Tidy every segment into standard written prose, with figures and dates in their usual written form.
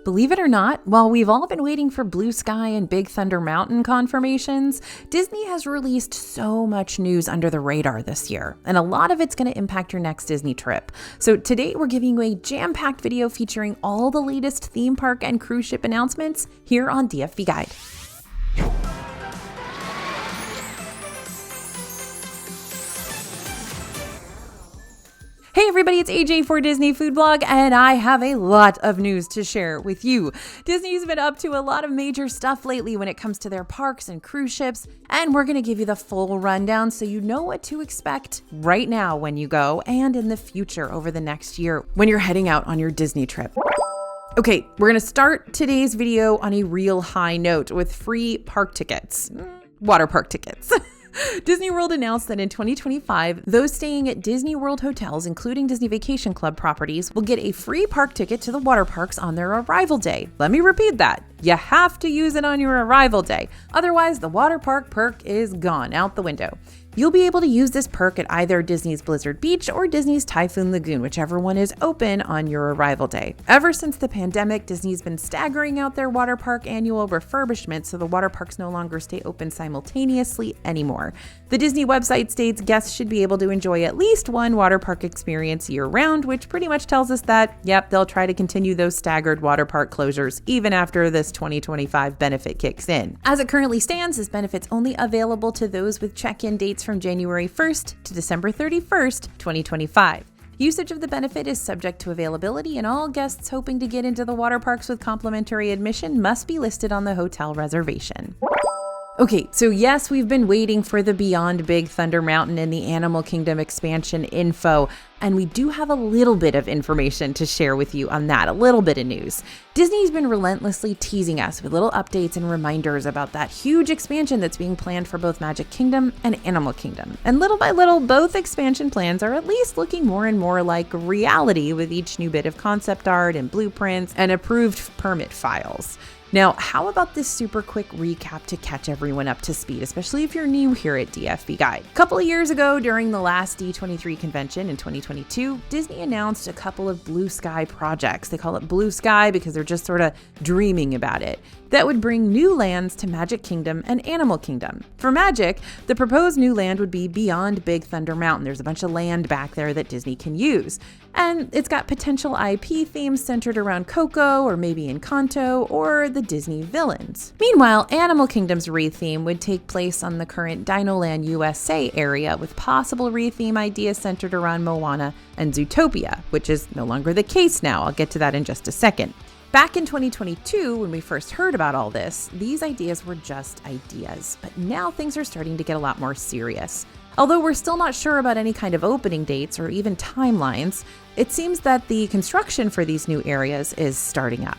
Believe it or not, while we've all been waiting for Blue Sky and Big Thunder Mountain confirmations, Disney has released so much news under the radar this year, and a lot of it's going to impact your next Disney trip. So today we're giving you a jam-packed video featuring all the latest theme park and cruise ship announcements here on DFV Guide. Hey everybody, it's AJ for Disney Food Blog, and I have a lot of news to share with you. Disney's been up to a lot of major stuff lately when it comes to their parks and cruise ships, and we're going to give you the full rundown so you know what to expect right now when you go and in the future over the next year when you're heading out on your Disney trip. Okay, we're going to start today's video on a real high note with free park tickets, water park tickets. Disney World announced that in 2025, those staying at Disney World hotels, including Disney Vacation Club properties, will get a free park ticket to the water parks on their arrival day. Let me repeat that. You have to use it on your arrival day. Otherwise, the water park perk is gone out the window. You'll be able to use this perk at either Disney's Blizzard Beach or Disney's Typhoon Lagoon, whichever one is open on your arrival day. Ever since the pandemic, Disney's been staggering out their water park annual refurbishment, so the water parks no longer stay open simultaneously anymore. The Disney website states guests should be able to enjoy at least one water park experience year-round, which pretty much tells us that, yep, they'll try to continue those staggered water park closures even after this 2025 benefit kicks in. As it currently stands, this benefit's only available to those with check-in dates from January 1st to December 31st, 2025. Usage of the benefit is subject to availability, and all guests hoping to get into the water parks with complimentary admission must be listed on the hotel reservation. Okay, so yes, we've been waiting for the Beyond Big Thunder Mountain and the Animal Kingdom expansion info, and we do have a little bit of information to share with you on that, a little bit of news. Disney's been relentlessly teasing us with little updates and reminders about that huge expansion that's being planned for both Magic Kingdom and Animal Kingdom. And little by little, both expansion plans are at least looking more and more like reality with each new bit of concept art and blueprints and approved permit files. Now, how about this super quick recap to catch everyone up to speed, especially if you're new here at DFB Guide? A couple of years ago, during the last D23 convention in 2022, Disney announced a couple of Blue Sky projects. They call it Blue Sky because they're just sort of dreaming about it. That would bring new lands to Magic Kingdom and Animal Kingdom. For Magic, the proposed new land would be Beyond Big Thunder Mountain. There's a bunch of land back there that Disney can use. And it's got potential IP themes centered around Coco or maybe Encanto or the Disney villains. Meanwhile, Animal Kingdom's re-theme would take place on the current Dinoland USA area with possible re-theme ideas centered around Moana and Zootopia, which is no longer the case now. I'll get to that in just a second. Back in 2022, when we first heard about all this, these ideas were just ideas, but now things are starting to get a lot more serious. Although we're still not sure about any kind of opening dates or even timelines, it seems that the construction for these new areas is starting up.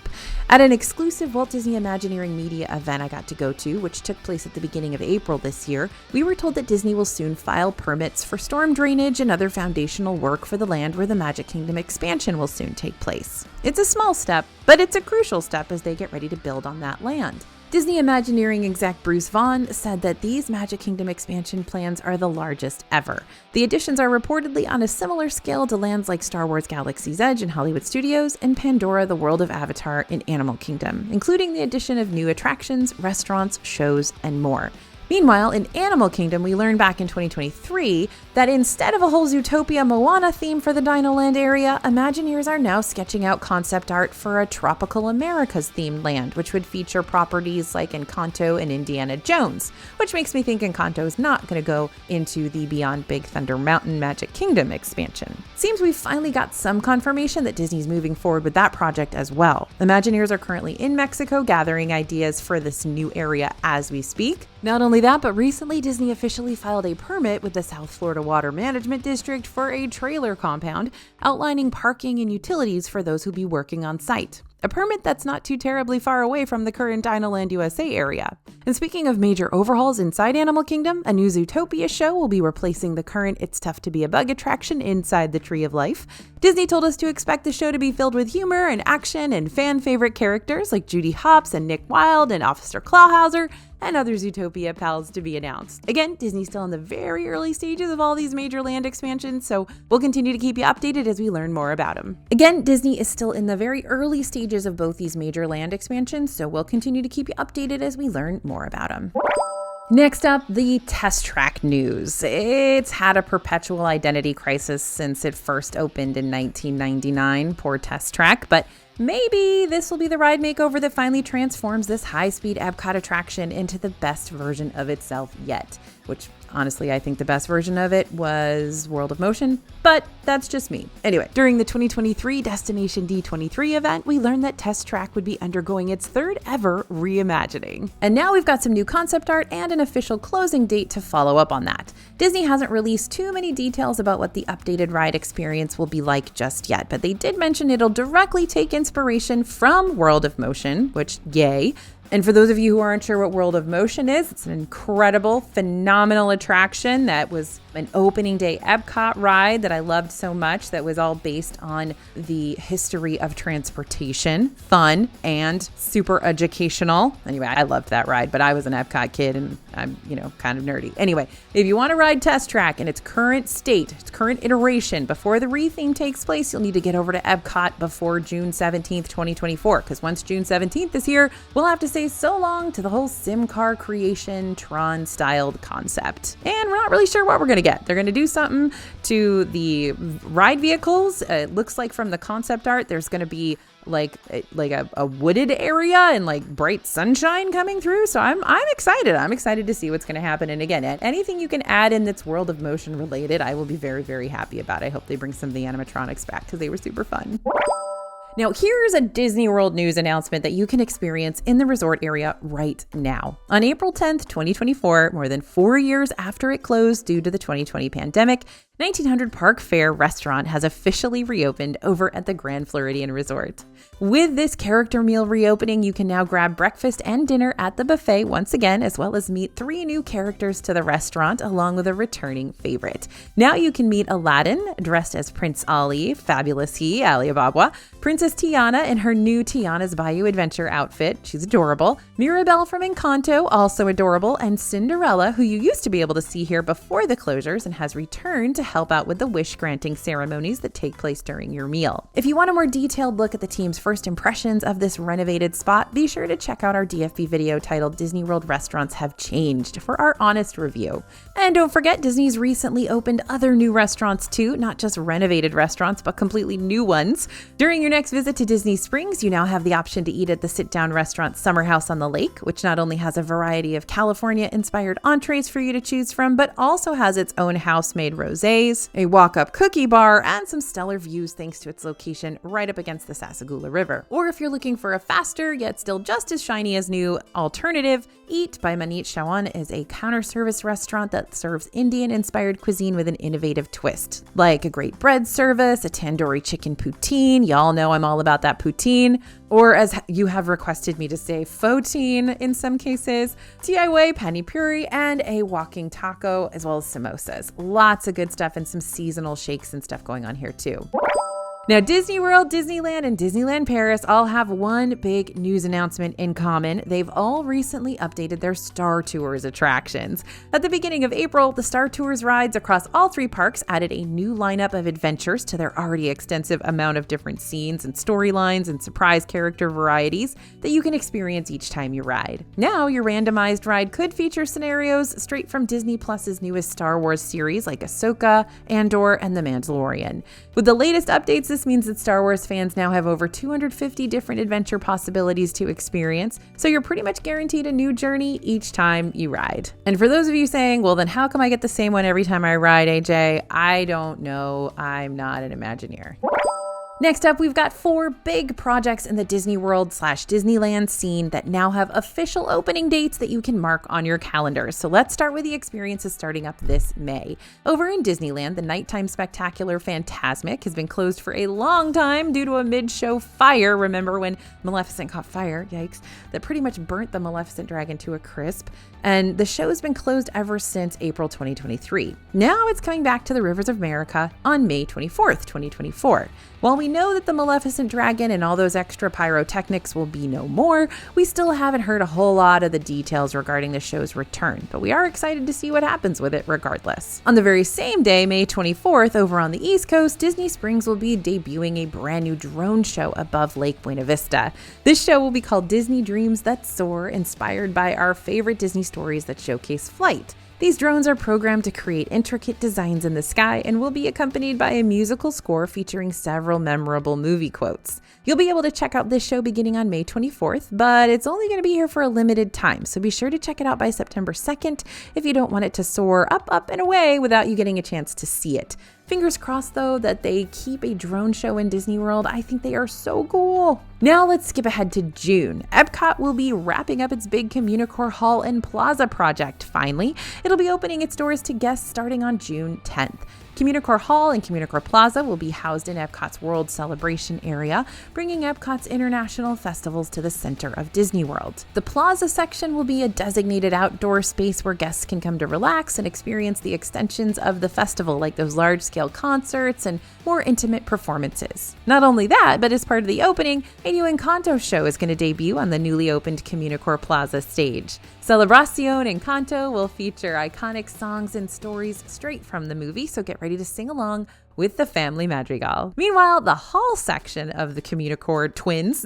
At an exclusive Walt Disney Imagineering Media event I got to go to, which took place at the beginning of April this year, we were told that Disney will soon file permits for storm drainage and other foundational work for the land where the Magic Kingdom expansion will soon take place. It's a small step, but it's a crucial step as they get ready to build on that land. Disney Imagineering exec Bruce Vaughn said that these Magic Kingdom expansion plans are the largest ever. The additions are reportedly on a similar scale to lands like Star Wars Galaxy's Edge in Hollywood Studios and Pandora the World of Avatar in Animal Kingdom, including the addition of new attractions, restaurants, shows, and more. Meanwhile, in Animal Kingdom, we learned back in 2023 that instead of a whole Zootopia Moana theme for the Dinoland area, Imagineers are now sketching out concept art for a Tropical Americas themed land, which would feature properties like Encanto and Indiana Jones, which makes me think Encanto is not going to go into the Beyond Big Thunder Mountain Magic Kingdom expansion. Seems we've finally got some confirmation that Disney's moving forward with that project as well. Imagineers are currently in Mexico gathering ideas for this new area as we speak. Not only that, but recently Disney officially filed a permit with the South Florida Water Management District for a trailer compound outlining parking and utilities for those who be working on site. A permit that's not too terribly far away from the current Dinoland USA area. And speaking of major overhauls inside Animal Kingdom, a new Zootopia show will be replacing the current It's Tough to Be a Bug attraction inside the Tree of Life. Disney told us to expect the show to be filled with humor and action and fan favorite characters like Judy Hopps and Nick Wilde and Officer Clawhauser, and other Zootopia pals to be announced. Again, Disney's still in the very early stages of all these major land expansions, so we'll continue to keep you updated as we learn more about them. Again, Disney is still in the very early stages of both these major land expansions, so we'll continue to keep you updated as we learn more about them. Next up, the Test Track news. It's had a perpetual identity crisis since it first opened in 1999, poor Test Track, but maybe this will be the ride makeover that finally transforms this high-speed Epcot attraction into the best version of itself yet, which honestly, I think the best version of it was World of Motion, but that's just me. Anyway, during the 2023 Destination D23 event, we learned that Test Track would be undergoing its third ever reimagining. And now we've got some new concept art and an official closing date to follow up on that. Disney hasn't released too many details about what the updated ride experience will be like just yet, but they did mention it'll directly take inspiration from World of Motion, which yay. And for those of you who aren't sure what World of Motion is, it's an incredible, phenomenal attraction that was an opening day Epcot ride that I loved so much, that was all based on the history of transportation, fun, and super educational. Anyway, I loved that ride, but I was an Epcot kid and I'm, kind of nerdy. Anyway, if you want to ride Test Track in its current state, its current iteration, before the retheme takes place, you'll need to get over to Epcot before June 17th, 2024, because once June 17th is here, we'll have to say so long to the whole sim car creation Tron styled concept. And we're not really sure what we're going to get. They're going to do something to the ride vehicles. It looks like from the concept art, there's going to be like a wooded area and like bright sunshine coming through. So I'm excited. I'm excited to see what's going to happen. And again, anything you can add in that's World of Motion related, I will be very, very happy about. I hope they bring some of the animatronics back because they were super fun. Now, here's a Disney World news announcement that you can experience in the resort area right now. On April 10th, 2024, more than 4 years after it closed due to the 2020 pandemic, 1900 Park Fair restaurant has officially reopened over at the Grand Floridian Resort. With this character meal reopening, you can now grab breakfast and dinner at the buffet once again, as well as meet 3 new characters to the restaurant, along with a returning favorite. Now you can meet Aladdin, dressed as Prince Ali, fabulous he, Ali Ababwa, Princess Tiana in her new Tiana's Bayou Adventure outfit, she's adorable, Mirabelle from Encanto, also adorable, and Cinderella, who you used to be able to see here before the closures and has returned to help out with the wish-granting ceremonies that take place during your meal. If you want a more detailed look at the team's first impressions of this renovated spot, be sure to check out our DFB video titled Disney World Restaurants Have Changed for our honest review. And don't forget, Disney's recently opened other new restaurants too, not just renovated restaurants, but completely new ones. During your next visit to Disney Springs, you now have the option to eat at the sit-down restaurant Summer House on the Lake, which not only has a variety of California-inspired entrees for you to choose from, but also has its own house-made rosés, a walk-up cookie bar, and some stellar views thanks to its location right up against the Sassagoula River. Or if you're looking for a faster, yet still just as shiny as new alternative, Eat by Manit Shawan is a counter-service restaurant that serves Indian-inspired cuisine with an innovative twist, like a great bread service, a tandoori chicken poutine, y'all know I'm all about that poutine, or as you have requested me to say, phoutine in some cases, DIY pani puri, and a walking taco, as well as samosas. Lots of good stuff and some seasonal shakes and stuff going on here too. Now, Disney World, Disneyland, and Disneyland Paris all have one big news announcement in common. They've all recently updated their Star Tours attractions. At the beginning of April, the Star Tours rides across all 3 parks added a new lineup of adventures to their already extensive amount of different scenes and storylines and surprise character varieties that you can experience each time you ride. Now, your randomized ride could feature scenarios straight from Disney Plus's newest Star Wars series like Ahsoka, Andor, and The Mandalorian. With the latest updates, this means that Star Wars fans now have over 250 different adventure possibilities to experience, so you're pretty much guaranteed a new journey each time you ride. And for those of you saying, well, then how come I get the same one every time I ride, AJ? I don't know. I'm not an Imagineer. Next up, we've got 4 big projects in the Disney World/Disneyland scene that now have official opening dates that you can mark on your calendars. So let's start with the experiences starting up this May. Over in Disneyland, the nighttime spectacular Fantasmic has been closed for a long time due to a mid-show fire. Remember when Maleficent caught fire, yikes, that pretty much burnt the Maleficent dragon to a crisp. And the show has been closed ever since April 2023. Now it's coming back to the Rivers of America on May 24th, 2024. While we know that the Maleficent dragon and all those extra pyrotechnics will be no more, we still haven't heard a whole lot of the details regarding the show's return, but we are excited to see what happens with it regardless. On the very same day, May 24th, over on the East Coast, Disney Springs will be debuting a brand new drone show above Lake Buena Vista. This show will be called Disney Dreams That Soar, inspired by our favorite Disney stories that showcase flight. These drones are programmed to create intricate designs in the sky and will be accompanied by a musical score featuring several memorable movie quotes. You'll be able to check out this show beginning on May 24th, but it's only going to be here for a limited time, so be sure to check it out by September 2nd if you don't want it to soar up, up, and away without you getting a chance to see it. Fingers crossed, though, that they keep a drone show in Disney World. I think they are so cool. Now let's skip ahead to June. Epcot will be wrapping up its big Communicore Hall and Plaza project, finally. It'll be opening its doors to guests starting on June 10th. Communicore Hall and Communicore Plaza will be housed in Epcot's World Celebration area, bringing Epcot's international festivals to the center of Disney World. The Plaza section will be a designated outdoor space where guests can come to relax and experience the extensions of the festival, like those large-scale concerts and more intimate performances. Not only that, but as part of the opening, a new Encanto show is going to debut on the newly opened Communicore Plaza stage. Celebración Encanto will feature iconic songs and stories straight from the movie, so get ready to sing along with the family madrigal. Meanwhile, the hall section of the Communicore Twins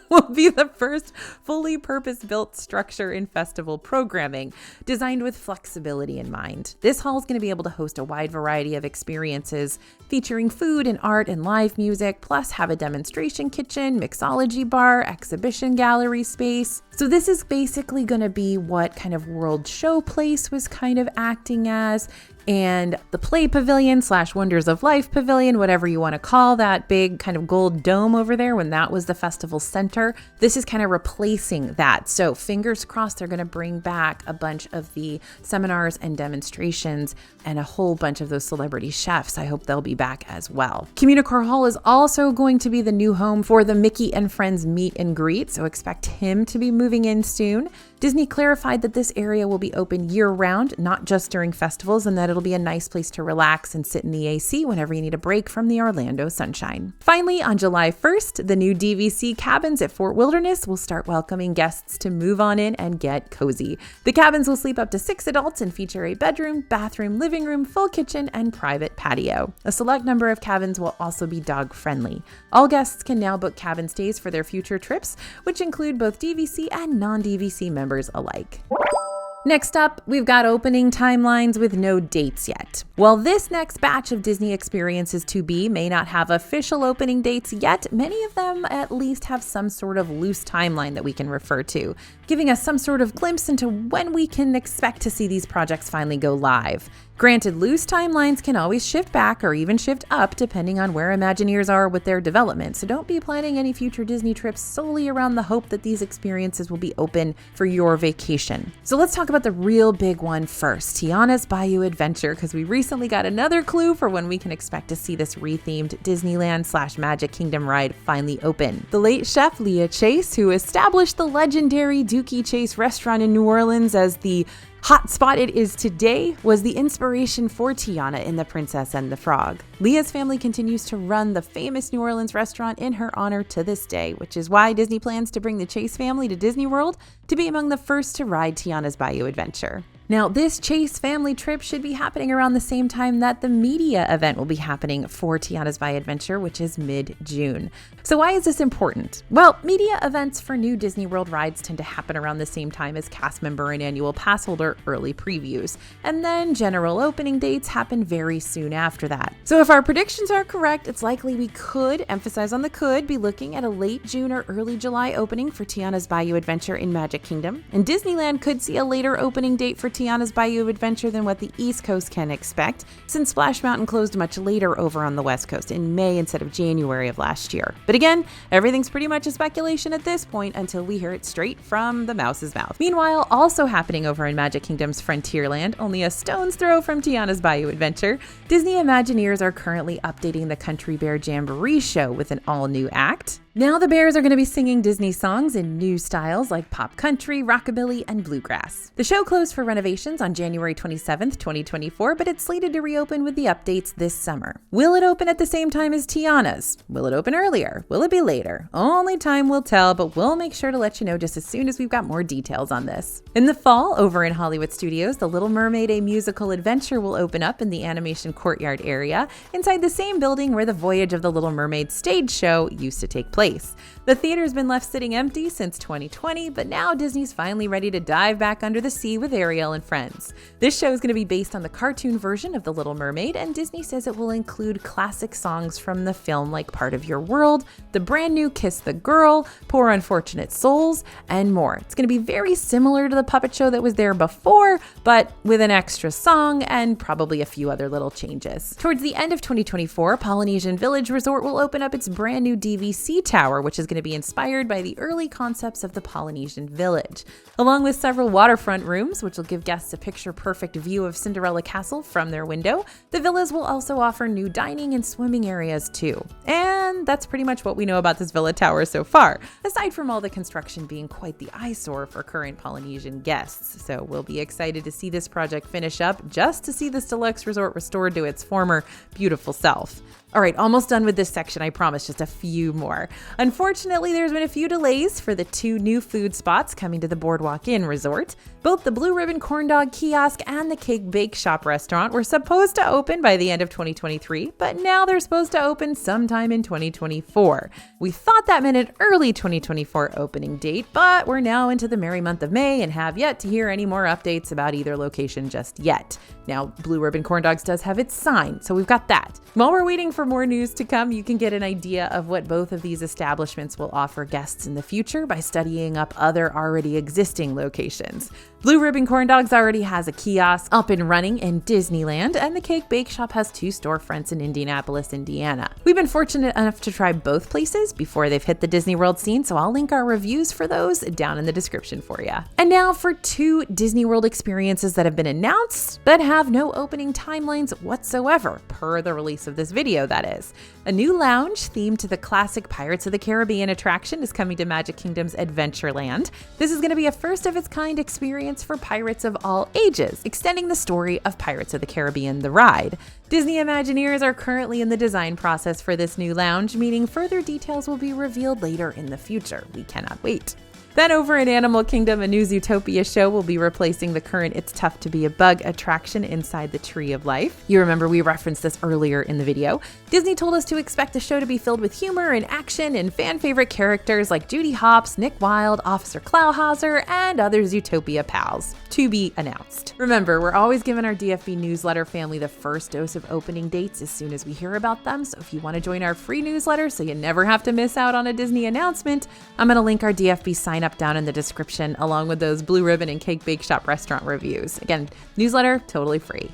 will be the first fully purpose-built structure in festival programming, designed with flexibility in mind. This hall is going to be able to host a wide variety of experiences featuring food and art and live music, plus have a demonstration kitchen, mixology bar, exhibition gallery space. So this is basically going to be what kind of World Showplace was kind of acting as, and the Play Pavilion / Wonders of Life Pavilion, whatever you want to call that big kind of gold dome over there when that was the festival center. This is kind of replacing that. So fingers crossed they're going to bring back a bunch of the seminars and demonstrations and a whole bunch of those celebrity chefs. I hope they'll be back as well. Communicore Hall is also going to be the new home for the Mickey and Friends meet and greet, so expect him to be moving in soon. Disney clarified that this area will be open year-round, not just during festivals, and that it'll be a nice place to relax and sit in the AC whenever you need a break from the Orlando sunshine. Finally, on July 1st, the new DVC cabins at Fort Wilderness will start welcoming guests to move on in and get cozy. The cabins will sleep up to 6 adults and feature a bedroom, bathroom, living room, full kitchen, and private patio. A select number of cabins will also be dog-friendly. All guests can now book cabin stays for their future trips, which include both DVC and non-DVC members alike. Next up, we've got opening timelines with no dates yet. While this next batch of Disney experiences to be may not have official opening dates yet, many of them at least have some sort of loose timeline that we can refer to, giving us some sort of glimpse into when we can expect to see these projects finally go live. Granted, loose timelines can always shift back or even shift up depending on where Imagineers are with their development, so don't be planning any future Disney trips solely around the hope that these experiences will be open for your vacation. So let's talk about the real big one first, Tiana's Bayou Adventure, because we recently got another clue for when we can expect to see this rethemed Disneyland / Magic Kingdom ride finally open. The late chef Leah Chase, who established the legendary Dookie Chase restaurant in New Orleans as the hot spot it is today, was the inspiration for Tiana in The Princess and the Frog. Leah's family continues to run the famous New Orleans restaurant in her honor to this day, which is why Disney plans to bring the Chase family to Disney World to be among the first to ride Tiana's Bayou Adventure. Now, this Chase family trip should be happening around the same time that the media event will be happening for Tiana's Bayou Adventure, which is mid-June. So why is this important? Well, media events for new Disney World rides tend to happen around the same time as cast member and annual pass holder early previews, and then general opening dates happen very soon after that. So if our predictions are correct, it's likely we could, emphasize on the could, be looking at a late June or early July opening for Tiana's Bayou Adventure in Magic Kingdom, and Disneyland could see a later opening date for Tiana's Bayou Adventure than what the East Coast can expect, since Splash Mountain closed much later over on the West Coast in May instead of January of last year. But again, everything's pretty much a speculation at this point until we hear it straight from the mouse's mouth. Meanwhile, also happening over in Magic Kingdom's Frontierland, only a stone's throw from Tiana's Bayou Adventure, Disney Imagineers are currently updating the Country Bear Jamboree show with an all-new act, Now the Bears are going to be singing Disney songs in new styles like pop country, rockabilly, and bluegrass. The show closed for renovations on January 27th, 2024, but it's slated to reopen with the updates this summer. Will it open at the same time as Tiana's? Will it open earlier? Will it be later? Only time will tell, but we'll make sure to let you know just as soon as we've got more details on this. In the fall, over in Hollywood Studios, The Little Mermaid: A Musical Adventure will open up in the animation courtyard area, inside the same building where the Voyage of the Little Mermaid stage show used to take place. The theater's been left sitting empty since 2020, but now Disney's finally ready to dive back under the sea with Ariel and friends. This show is going to be based on the cartoon version of The Little Mermaid, and Disney says it will include classic songs from the film like Part of Your World, the brand new Kiss the Girl, Poor Unfortunate Souls, and more. It's going to be very similar to the puppet show that was there before, but with an extra song and probably a few other little changes. Towards the end of 2024, Polynesian Village Resort will open up its brand new DVC tower, which is going to be inspired by the early concepts of the Polynesian Village. Along with several waterfront rooms, which will give guests a picture-perfect view of Cinderella Castle from their window, the villas will also offer new dining and swimming areas too. And that's pretty much what we know about this villa tower so far, aside from all the construction being quite the eyesore for current Polynesian guests. So we'll be excited to see this project finish up just to see this deluxe resort restored to its former beautiful self. All right, almost done with this section, I promise, just a few more. Unfortunately, there's been a few delays for the 2 new food spots coming to the Boardwalk Inn Resort. Both the Blue Ribbon Corn Dog Kiosk and the Cake Bake Shop restaurant were supposed to open by the end of 2023, but now they're supposed to open sometime in 2024. We thought that meant an early 2024 opening date, but we're now into the merry month of May and have yet to hear any more updates about either location just yet. Now, Blue Ribbon Corn Dogs does have its sign, so we've got that. While we're waiting for more news to come, you can get an idea of what both of these establishments will offer guests in the future by studying up other already existing locations. Blue Ribbon Corn Dogs already has a kiosk up and running in Disneyland, and the Cake Bake Shop has 2 storefronts in Indianapolis, Indiana. We've been fortunate enough to try both places before they've hit the Disney World scene, so I'll link our reviews for those down in the description for you. And now for 2 Disney World experiences that have been announced, but have no opening timelines whatsoever, per the release of this video, that is. A new lounge themed to the classic Pirates of the Caribbean attraction is coming to Magic Kingdom's Adventureland. This is going to be a first-of-its-kind experience for pirates of all ages, extending the story of Pirates of the Caribbean, the ride. Disney Imagineers are currently in the design process for this new lounge, meaning further details will be revealed later in the future. We cannot wait. Then over in Animal Kingdom, a new Zootopia show will be replacing the current It's Tough to Be a Bug attraction inside the Tree of Life. You remember we referenced this earlier in the video. Disney told us to expect the show to be filled with humor and action and fan-favorite characters like Judy Hopps, Nick Wilde, Officer Clawhauser, and other Zootopia pals. To be announced. Remember, we're always giving our DFB newsletter family the first dose of opening dates as soon as we hear about them, so if you want to join our free newsletter so you never have to miss out on a Disney announcement, I'm going to link our DFB sign up down in the description along with those Blue Ribbon and Cake Bake Shop restaurant reviews. Again, newsletter, totally free.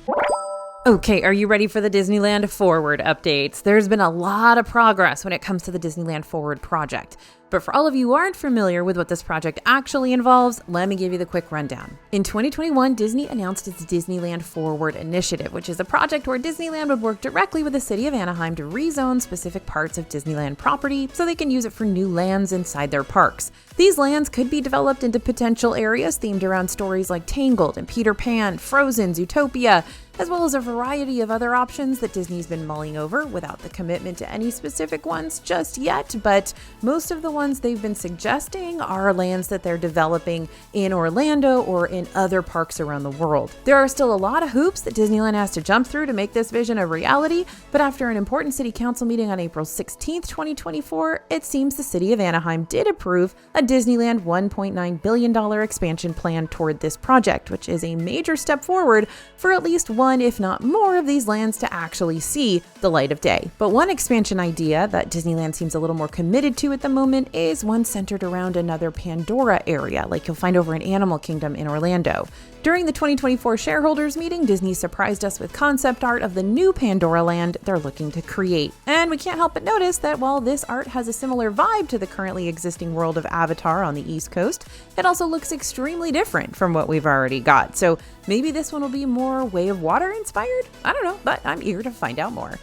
Okay, are you ready for the Disneyland Forward updates? There's been a lot of progress when it comes to the Disneyland Forward project. But for all of you who aren't familiar with what this project actually involves, let me give you the quick rundown. In 2021, Disney announced its Disneyland Forward initiative, which is a project where Disneyland would work directly with the city of Anaheim to rezone specific parts of Disneyland property so they can use it for new lands inside their parks. These lands could be developed into potential areas themed around stories like Tangled and Peter Pan, Frozen, Zootopia, as well as a variety of other options that Disney's been mulling over without the commitment to any specific ones just yet, but most of the ones they've been suggesting are lands that they're developing in Orlando or in other parks around the world. There are still a lot of hoops that Disneyland has to jump through to make this vision a reality, but after an important city council meeting on April 16th, 2024, it seems the city of Anaheim did approve a Disneyland $1.9 billion expansion plan toward this project, which is a major step forward for at least one, if not more, of these lands to actually see the light of day. But one expansion idea that Disneyland seems a little more committed to at the moment is one centered around another Pandora area, like you'll find over in Animal Kingdom in Orlando. During the 2024 shareholders meeting, Disney surprised us with concept art of the new Pandora land they're looking to create. And we can't help but notice that while this art has a similar vibe to the currently existing world of Avatar on the East Coast, it also looks extremely different from what we've already got. So maybe this one will be more Way of Water inspired? I don't know, but I'm eager to find out more.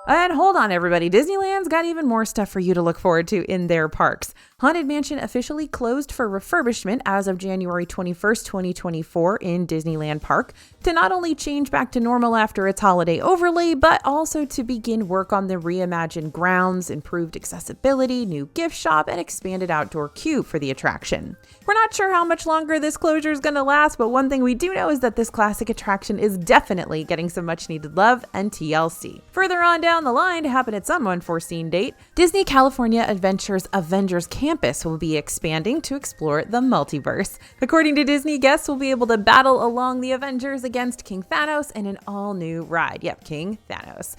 And hold on, everybody. Disneyland's got even more stuff for you to look forward to in their parks. Haunted Mansion officially closed for refurbishment as of January 21st, 2024 in Disneyland Park to not only change back to normal after its holiday overlay, but also to begin work on the reimagined grounds, improved accessibility, new gift shop, and expanded outdoor queue for the attraction. We're not sure how much longer this closure is going to last, but one thing we do know is that this classic attraction is definitely getting some much needed love and TLC. Further on down the line, to happen at some unforeseen date, Disney California Adventure's Avengers Campus will be expanding to explore the multiverse. According to Disney, guests will be able to battle along the Avengers against King Thanos in an all-new ride. Yep, King Thanos.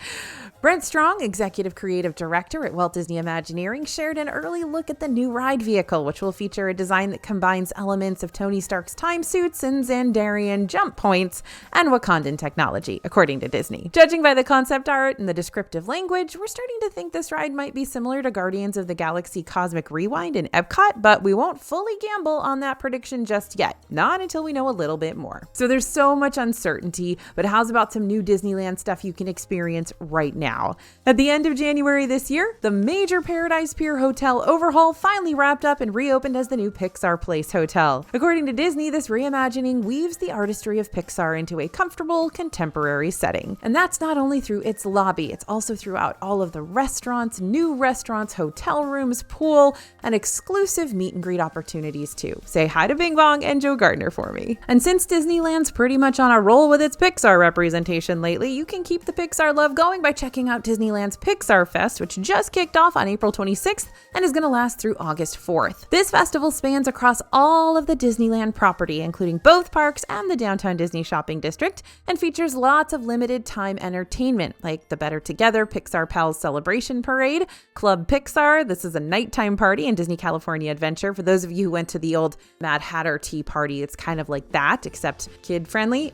Brent Strong, Executive Creative Director at Walt Disney Imagineering, shared an early look at the new ride vehicle, which will feature a design that combines elements of Tony Stark's time suits and Xandarian jump points and Wakandan technology, according to Disney. Judging by the concept art and the descriptive language, we're starting to think this ride might be similar to Guardians of the Galaxy Cosmic Rewind in Epcot, but we won't fully gamble on that prediction just yet, not until we know a little bit more. So there's so much uncertainty, but how's about some new Disneyland stuff you can experience right now? At the end of January this year, the major Paradise Pier Hotel overhaul finally wrapped up and reopened as the new Pixar Place Hotel. According to Disney, this reimagining weaves the artistry of Pixar into a comfortable, contemporary setting. And that's not only through its lobby, it's also throughout all of the restaurants, new restaurants, hotel rooms, pool, and exclusive meet and greet opportunities too. Say hi to Bing Bong and Joe Gardner for me. And since Disneyland's pretty much on a roll with its Pixar representation lately, you can keep the Pixar love going by checking out Disneyland's Pixar Fest, which just kicked off on April 26th and is going to last through August 4th. This festival spans across all of the Disneyland property, including both parks and the downtown Disney shopping district, and features lots of limited time entertainment like the Better Together Pixar Pals Celebration Parade, Club Pixar. This is a nighttime party in Disney California Adventure. For those of you who went to the old Mad Hatter Tea Party, it's kind of like that, except kid-friendly.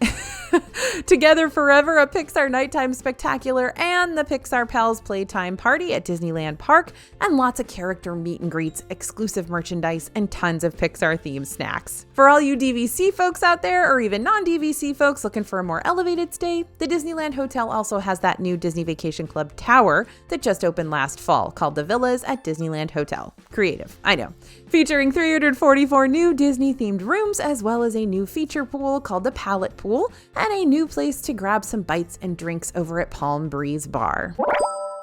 Together Forever, a Pixar nighttime spectacular, and the Pixar Pals Playtime Party at Disneyland Park, and lots of character meet and greets, exclusive merchandise, and tons of Pixar-themed snacks. For all you DVC folks out there, or even non-DVC folks looking for a more elevated stay, the Disneyland Hotel also has that new Disney Vacation Club tower that just opened last fall, called the Villas at Disneyland Hotel. Creative, I know. Featuring 344 new Disney-themed rooms, as well as a new feature pool called the Palette Pool, and a new place to grab some bites and drinks over at Palm Breeze Bar.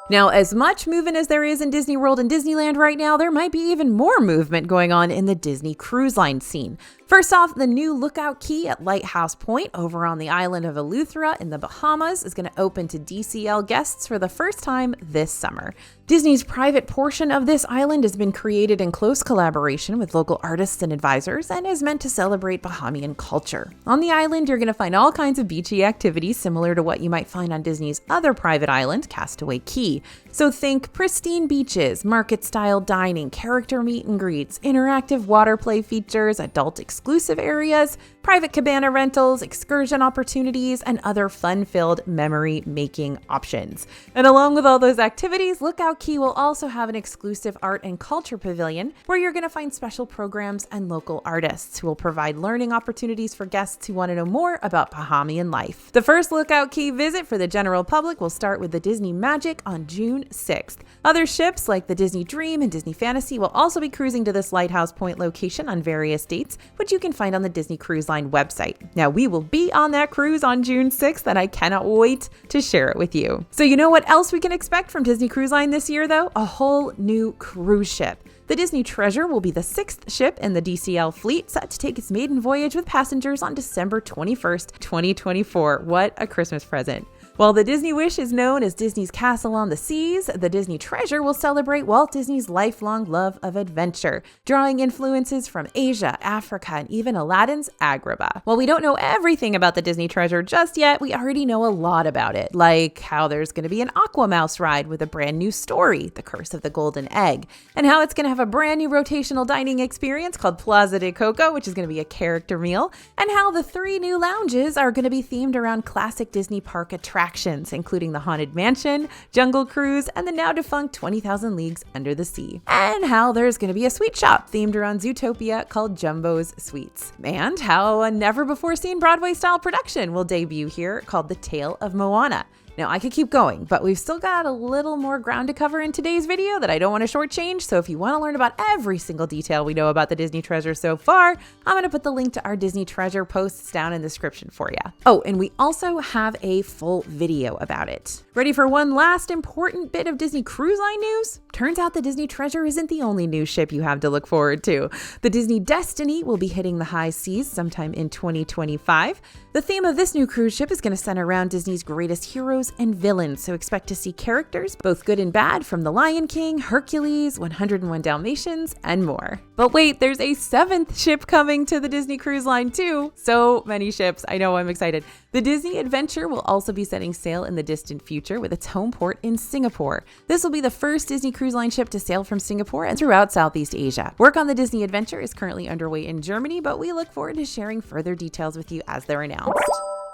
Now, as much movement as there is in Disney World and Disneyland right now, there might be even more movement going on in the Disney Cruise Line scene. First off, the new Lookout Key at Lighthouse Point over on the island of Eleuthera in the Bahamas is going to open to DCL guests for the first time this summer. Disney's private portion of this island has been created in close collaboration with local artists and advisors and is meant to celebrate Bahamian culture. On the island, you're going to find all kinds of beachy activities similar to what you might find on Disney's other private island, Castaway Cay. So think pristine beaches, market-style dining, character meet and greets, interactive water play features, adult exclusive areas, private cabana rentals, excursion opportunities, and other fun-filled memory-making options. And along with all those activities, Lookout Key will also have an exclusive art and culture pavilion where you're going to find special programs and local artists who will provide learning opportunities for guests who want to know more about Bahamian life. The first Lookout Key visit for the general public will start with the Disney Magic on June 6th. Other ships like the Disney Dream and Disney Fantasy will also be cruising to this Lighthouse Point location on various dates, which you can find on the Disney Cruise Line website. Now, we will be on that cruise on June 6th, and I cannot wait to share it with you. So you know what else we can expect from Disney Cruise Line this year, though? A whole new cruise ship. The Disney Treasure will be the 6th ship in the DCL fleet, set to take its maiden voyage with passengers on December 21st, 2024. What a Christmas present. While the Disney Wish is known as Disney's Castle on the Seas, the Disney Treasure will celebrate Walt Disney's lifelong love of adventure, drawing influences from Asia, Africa, and even Aladdin's Agrabah. While we don't know everything about the Disney Treasure just yet, we already know a lot about it, like how there's going to be an Aqua Mouse ride with a brand new story, The Curse of the Golden Egg, and how it's going to have a brand new rotational dining experience called Plaza de Coco, which is going to be a character meal, and how the 3 new lounges are going to be themed around classic Disney park attractions, including the Haunted Mansion, Jungle Cruise, and the now defunct 20,000 Leagues Under the Sea. And how there's going to be a sweet shop themed around Zootopia called Jumbo's Sweets. And how a never-before-seen Broadway-style production will debut here called The Tale of Moana. Now, I could keep going, but we've still got a little more ground to cover in today's video that I don't want to shortchange. So if you want to learn about every single detail we know about the Disney treasure so far, I'm going to put the link to our Disney treasure posts down in the description for you. Oh, and we also have a full video about it. Ready for one last important bit of Disney Cruise Line news? Turns out the Disney treasure isn't the only new ship you have to look forward to. The Disney Destiny will be hitting the high seas sometime in 2025. The theme of this new cruise ship is going to center around Disney's greatest heroes and villains, so expect to see characters, both good and bad, from The Lion King, Hercules, 101 Dalmatians, and more. But wait, there's a 7th ship coming to the Disney Cruise Line too. So many ships. I know, I'm excited. The Disney Adventure will also be setting sail in the distant future with its home port in Singapore. This will be the first Disney Cruise Line ship to sail from Singapore and throughout Southeast Asia. Work on the Disney Adventure is currently underway in Germany, but we look forward to sharing further details with you as they're announced.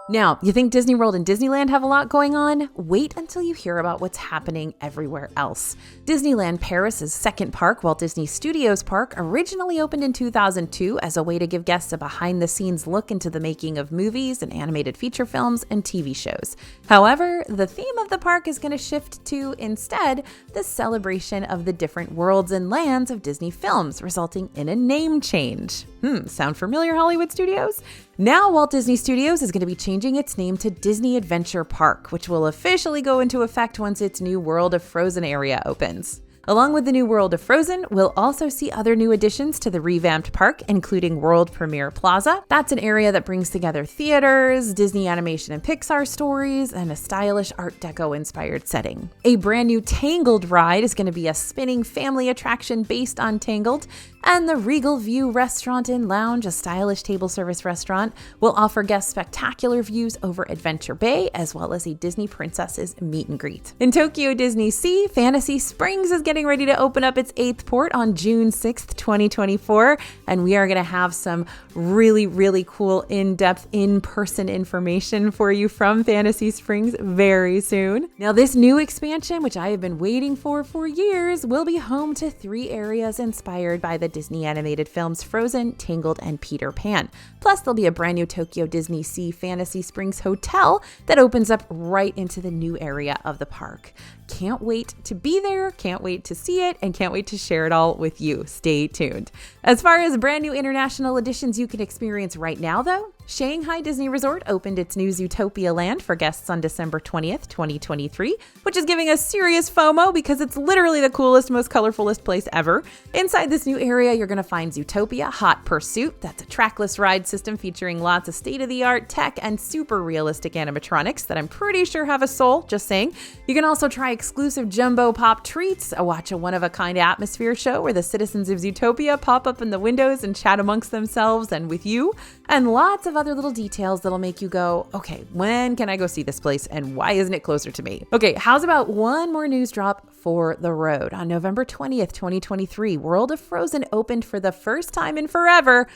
Now, you think Disney World and Disneyland have a lot going on? Wait until you hear about what's happening everywhere else. Disneyland Paris's second park, Walt Disney Studios Park, originally opened in 2002 as a way to give guests a behind-the-scenes look into the making of movies and animated feature films and TV shows. However, the theme of the park is going to shift to, instead, the celebration of the different worlds and lands of Disney films, resulting in a name change. Sound familiar, Hollywood Studios? Now, Walt Disney Studios is going to be changing its name to Disney Adventure Park, which will officially go into effect once its new World of Frozen area opens. Along with the new World of Frozen, we'll also see other new additions to the revamped park, including World Premiere Plaza. That's an area that brings together theaters, Disney animation and Pixar stories, and a stylish Art Deco-inspired setting. A brand new Tangled ride is going to be a spinning family attraction based on Tangled, and the Regal View Restaurant and Lounge, a stylish table service restaurant, will offer guests spectacular views over Adventure Bay, as well as a Disney Princess's meet and greet. In Tokyo Disney Sea, Fantasy Springs is getting ready to open up its 8th port on June 6th, 2024, and we are going to have some really cool in-depth, in-person information for you from Fantasy Springs very soon. Now, this new expansion, which I have been waiting for years, will be home to 3 areas inspired by the Disney animated films Frozen, Tangled, and Peter Pan. Plus, there'll be a brand new Tokyo Disney Sea Fantasy Springs hotel that opens up right into the new area of the park. Can't wait to be there, can't wait to see it, and can't wait to share it all with you. Stay tuned. As far as brand new international additions you can experience right now, though, Shanghai Disney Resort opened its new Zootopia Land for guests on December 20th, 2023, which is giving us serious FOMO because it's literally the coolest, most colorfulest place ever. Inside this new area, you're going to find Zootopia Hot Pursuit. That's a trackless ride system featuring lots of state-of-the-art tech and super realistic animatronics that I'm pretty sure have a soul, just saying. You can also try exclusive Jumbo Pop treats, watch a one-of-a-kind atmosphere show where the citizens of Zootopia pop up in the windows and chat amongst themselves and with you, and lots of other little details that'll make you go, okay, when can I go see this place and why isn't it closer to me? Okay, how's about one more news drop for the road? On November 20th, 2023, World of Frozen opened for the first time in forever,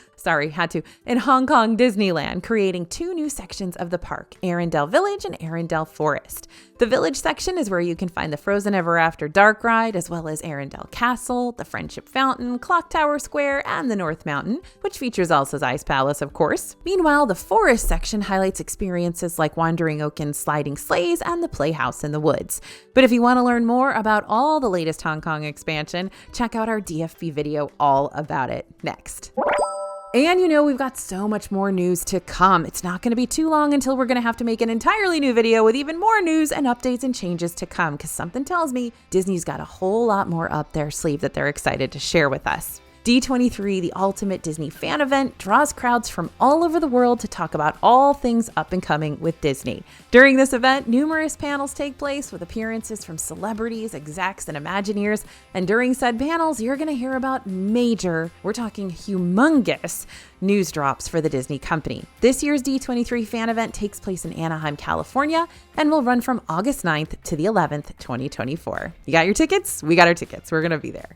in Hong Kong Disneyland, creating 2 new sections of the park, Arendelle Village and Arendelle Forest. The Village section is where you can find the Frozen Ever After Dark ride, as well as Arendelle Castle, the Friendship Fountain, Clock Tower Square, and the North Mountain, which features Elsa's Ice Palace, of course. Meanwhile, the Forest section highlights experiences like Wandering Oaken's sliding sleighs and the Playhouse in the Woods. But if you want to learn more about all the latest Hong Kong expansion, check out our DFB video all about it next. And we've got so much more news to come. It's not going to be too long until we're going to have to make an entirely new video with even more news and updates and changes to come, because something tells me Disney's got a whole lot more up their sleeve that they're excited to share with us. D23, the ultimate Disney fan event, draws crowds from all over the world to talk about all things up and coming with Disney. During this event, numerous panels take place with appearances from celebrities, execs, and Imagineers. And during said panels, you're going to hear about major, we're talking humongous, news drops for the Disney company. This year's D23 fan event takes place in Anaheim, California, and will run from August 9th to the 11th, 2024. You got your tickets? We got our tickets. We're going to be there.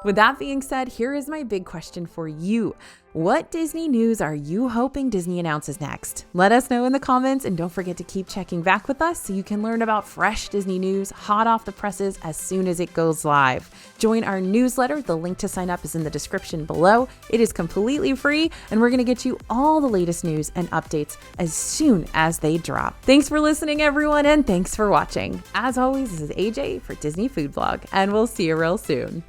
With that being said, here is my big question for you. What Disney news are you hoping Disney announces next? Let us know in the comments, and don't forget to keep checking back with us so you can learn about fresh Disney news hot off the presses as soon as it goes live. Join our newsletter. The link to sign up is in the description below. It is completely free, and we're going to get you all the latest news and updates as soon as they drop. Thanks for listening, everyone, and thanks for watching. As always, this is AJ for Disney Food Blog, and we'll see you real soon.